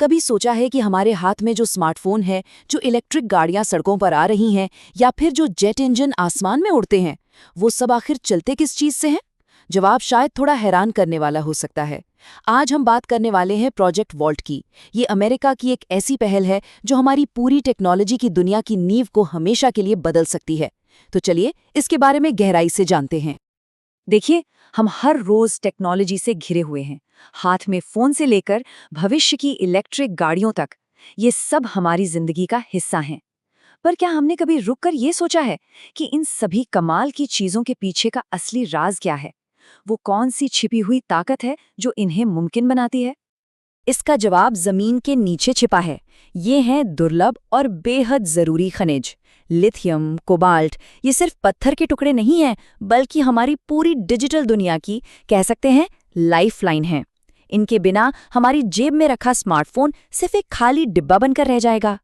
कभी सोचा है कि हमारे हाथ में जो स्मार्टफोन है, जो इलेक्ट्रिक गाड़ियां सड़कों पर आ रही हैं, या फिर जो जेट इंजन आसमान में उड़ते हैं, वो सब आखिर चलते किस चीज से हैं? जवाब शायद थोड़ा हैरान करने वाला हो सकता है। आज हम बात करने वाले हैं प्रोजेक्ट वॉल्ट की। ये अमेरिका की एक ऐसी पहल है जो हमारी पूरी टेक्नोलॉजी की दुनिया की नींव को हमेशा के लिए बदल सकती है। तो चलिए इसके बारे में गहराई से जानते हैं। देखिए, हम हर रोज टेक्नोलॉजी से घिरे हुए हैं। हाथ में फोन से लेकर भविष्य की इलेक्ट्रिक गाड़ियों तक, ये सब हमारी जिंदगी का हिस्सा हैं। पर क्या हमने कभी रुककर ये सोचा है कि इन सभी कमाल की चीजों के पीछे का असली राज क्या है? वो कौन सी छिपी हुई ताकत है जो इन्हें मुमकिन बनाती है? इसका जवाब जमीन के नीचे छिपा है। ये हैं दुर्लभ और बेहद जरूरी खनिज। लिथियम, कोबाल्ट, ये सिर्फ पत्थर के टुकड़े नहीं हैं, बल्कि हमारी पूरी डिजिटल दुनिया की, कह सकते हैं, लाइफलाइन है। इनके बिना हमारी जेब में रखा स्मार्टफोन सिर्फ एक खाली डिब्बा बनकर रह जाएगा।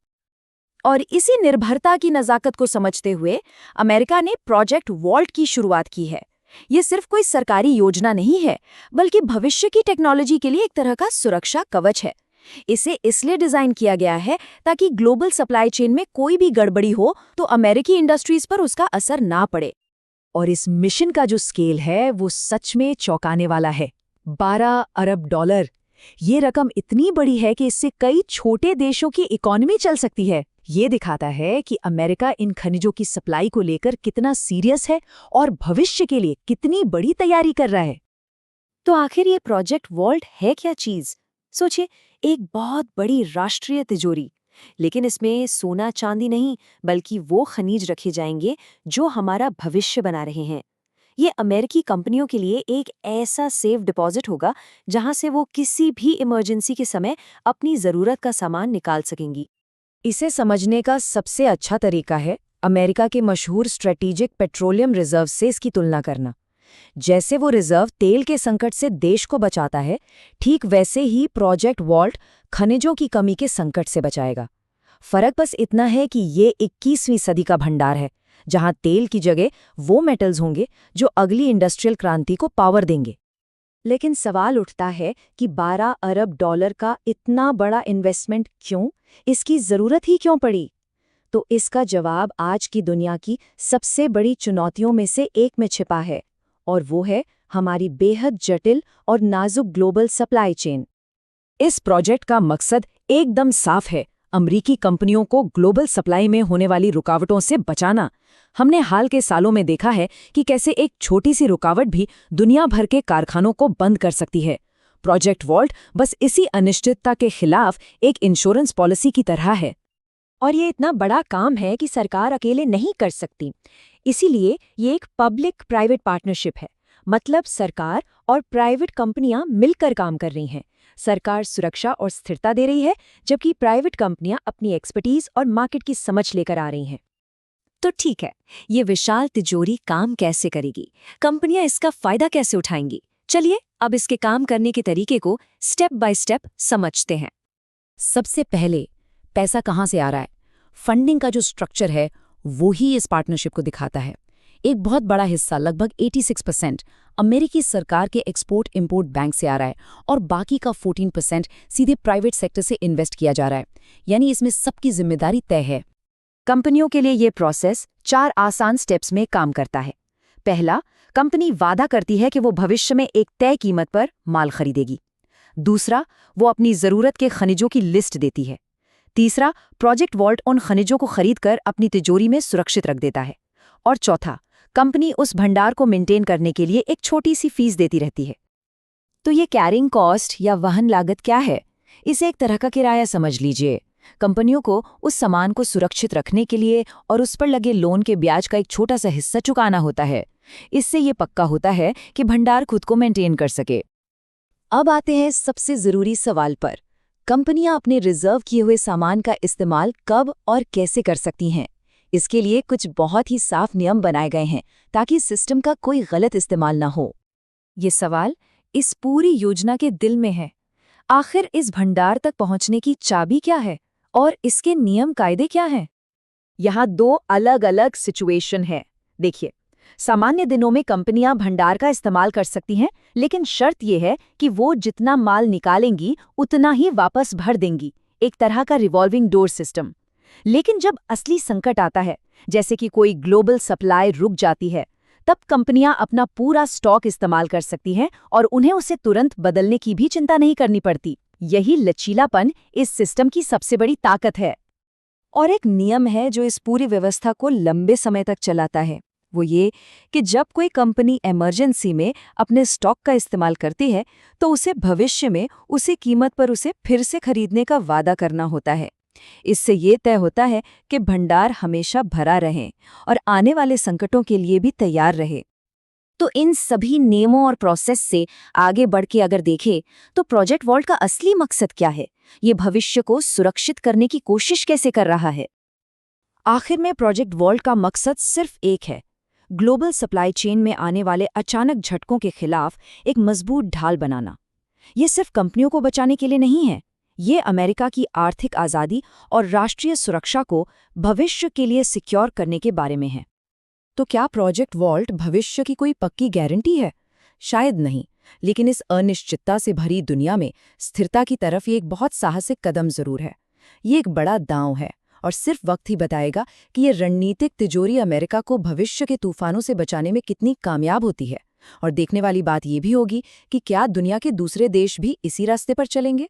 और इसी निर्भरता की नजाकत को समझते हुए अमेरिका ने प्रोजेक्ट वॉल्ट की शुरुआत की है। ये सिर्फ कोई सरकारी योजना नहीं है, बल्कि भविष्य की टेक्नोलॉजी के लिए एक तरह का सुरक्षा कवच है। इसे इसलिए डिजाइन किया गया है ताकि ग्लोबल सप्लाई चेन में कोई भी गड़बड़ी हो तो अमेरिकी इंडस्ट्रीज पर उसका असर ना पड़े। और इस मिशन का जो स्केल है वो सच में चौंकाने वाला है। 12 अरब डॉलर। ये रकम इतनी बड़ी है कि इससे कई छोटे देशों की इकोनॉमी चल सकती है। ये दिखाता है कि अमेरिका इन खनिजों की सप्लाई को लेकर कितना सीरियस है और भविष्य के लिए कितनी बड़ी तैयारी कर रहा है। तो आखिर ये प्रोजेक्ट वॉल्ट है क्या चीज? सोचिए, एक बहुत बड़ी राष्ट्रीय तिजोरी। लेकिन इसमें सोना चांदी नहीं, बल्कि वो खनिज रखे जाएंगे जो हमारा भविष्य बना रहे हैं। ये अमेरिकी कंपनियों के लिए एक ऐसा सेफ डिपॉजिट होगा जहां से वो किसी भी इमरजेंसी के समय अपनी जरूरत का सामान निकाल सकेंगी। इसे समझने का सबसे अच्छा तरीका है अमेरिका के मशहूर स्ट्रेटेजिक पेट्रोलियम रिजर्व से इसकी तुलना करना। जैसे वो रिजर्व तेल के संकट से देश को बचाता है, ठीक वैसे ही प्रोजेक्ट वॉल्ट खनिजों की कमी के संकट से बचाएगा। फर्क बस इतना है कि ये 21वीं सदी का भंडार है, जहां तेल की जगह वो मेटल्स होंगे जो अगली इंडस्ट्रियल क्रांति को पावर देंगे। लेकिन सवाल उठता है कि 12 अरब डॉलर का इतना बड़ा इन्वेस्टमेंट क्यों? इसकी जरूरत ही क्यों पड़ी? तो इसका जवाब आज की दुनिया की सबसे बड़ी चुनौतियों में से एक में छिपा है, और वो है हमारी बेहद जटिल और नाजुक ग्लोबल सप्लाई चेन। इस प्रोजेक्ट का मकसद एकदम साफ है, अमरीकी कंपनियों को ग्लोबल सप्लाई में होने वाली रुकावटों से बचाना। हमने हाल के सालों में देखा है कि कैसे एक छोटी सी रुकावट भी दुनिया भर के कारखानों को बंद कर सकती है। प्रोजेक्ट वॉल्ट बस इसी अनिश्चितता के खिलाफ एक इंश्योरेंस पॉलिसी की तरह है। और ये इतना बड़ा काम है कि सरकार अकेले नहीं कर सकती। इसीलिए ये एक पब्लिक प्राइवेट पार्टनरशिप है। मतलब सरकार और प्राइवेट कंपनियां मिलकर काम कर रही हैं। सरकार सुरक्षा और स्थिरता दे रही है, जबकि प्राइवेट कंपनियां अपनी एक्सपर्टीज और मार्केट की समझ लेकर आ रही हैं। तो ठीक है, ये विशाल तिजोरी काम कैसे करेगी? कंपनियां इसका फायदा कैसे उठाएंगी? चलिए अब इसके काम करने के तरीके को स्टेप बाय स्टेप समझते हैं। सबसे पहले, पैसा कहाँ से आ रहा है? फंडिंग का जो स्ट्रक्चर है वो ही इस पार्टनरशिप को दिखाता है। एक बहुत बड़ा हिस्सा, लगभग 86%, अमेरिकी सरकार के एक्सपोर्ट इंपोर्ट बैंक से आ रहा है, और बाकी का 14% सीधे प्राइवेट सेक्टर से इन्वेस्ट किया जा रहा है। यानी इसमें सबकी जिम्मेदारी तय है। कंपनियों के लिए ये प्रोसेस 4 आसान स्टेप्स में काम करता है। पहला, कंपनी वादा करती है कि वो भविष्य में एक तय कीमत पर माल खरीदेगी। दूसरा, वो अपनी जरूरत के खनिजों की लिस्ट देती है। तीसरा, प्रोजेक्ट वॉल्ट उन खनिजों को खरीदकर अपनी तिजोरी में सुरक्षित रख देता है। और चौथा, कंपनी उस भंडार को मेंटेन करने के लिए एक छोटी सी फीस देती रहती है। तो ये कैरिंग कॉस्ट या वहन लागत क्या है? इसे एक तरह का किराया समझ लीजिए। कंपनियों को उस सामान को सुरक्षित रखने के लिए और उस पर लगे लोन के ब्याज का एक छोटा सा हिस्सा चुकाना होता है। इससे ये पक्का होता है कि भंडार खुद को मेंटेन कर सके। अब आते हैं सबसे जरूरी सवाल पर। कंपनियां अपने रिजर्व किए हुए सामान का इस्तेमाल कब और कैसे कर सकती हैं? इसके लिए कुछ बहुत ही साफ नियम बनाए गए हैं ताकि सिस्टम का कोई गलत इस्तेमाल ना हो। ये सवाल इस पूरी योजना के दिल में है। आखिर इस भंडार तक पहुंचने की चाबी क्या है और इसके नियम कायदे क्या हैं? यहाँ 2 अलग अलग सिचुएशन है। देखिए, सामान्य दिनों में कंपनियां भंडार का इस्तेमाल कर सकती हैं, लेकिन शर्त यह है कि वो जितना माल निकालेंगी उतना ही वापस भर देंगी, एक तरह का रिवॉल्विंग डोर सिस्टम। लेकिन जब असली संकट आता है, जैसे कि कोई ग्लोबल सप्लाई रुक जाती है, तब कंपनियां अपना पूरा स्टॉक इस्तेमाल कर सकती हैं और उन्हें उसे तुरंत बदलने की भी चिंता नहीं करनी पड़ती। यही लचीलापन इस सिस्टम की सबसे बड़ी ताकत है। और एक नियम है जो इस पूरी व्यवस्था को लंबे समय तक चलाता है, वो ये कि जब कोई कंपनी इमरजेंसी में अपने स्टॉक का इस्तेमाल करती है तो उसे भविष्य में उसी कीमत पर उसे फिर से खरीदने का वादा करना होता है। इससे ये तय होता है कि भंडार हमेशा भरा रहे और आने वाले संकटों के लिए भी तैयार रहे। तो इन सभी नियमों और प्रोसेस से आगे बढ़ के अगर देखें तो प्रोजेक्ट वॉल्ट का असली मकसद क्या है? ये भविष्य को सुरक्षित करने की कोशिश कैसे कर रहा है? आखिर में प्रोजेक्ट वॉल्ट का मकसद सिर्फ एक है, ग्लोबल सप्लाई चेन में आने वाले अचानक झटकों के खिलाफ एक मजबूत ढाल बनाना। ये सिर्फ कंपनियों को बचाने के लिए नहीं है, ये अमेरिका की आर्थिक आज़ादी और राष्ट्रीय सुरक्षा को भविष्य के लिए सिक्योर करने के बारे में है। तो क्या प्रोजेक्ट वॉल्ट भविष्य की कोई पक्की गारंटी है? शायद नहीं, लेकिन इस अनिश्चितता से भरी दुनिया में स्थिरता की तरफ ये एक बहुत साहसिक कदम जरूर है। ये एक बड़ा दांव है और सिर्फ वक्त ही बताएगा कि ये रणनीतिक तिजोरी अमेरिका को भविष्य के तूफानों से बचाने में कितनी कामयाब होती है। और देखने वाली बात ये भी होगी कि क्या दुनिया के दूसरे देश भी इसी रास्ते पर चलेंगे।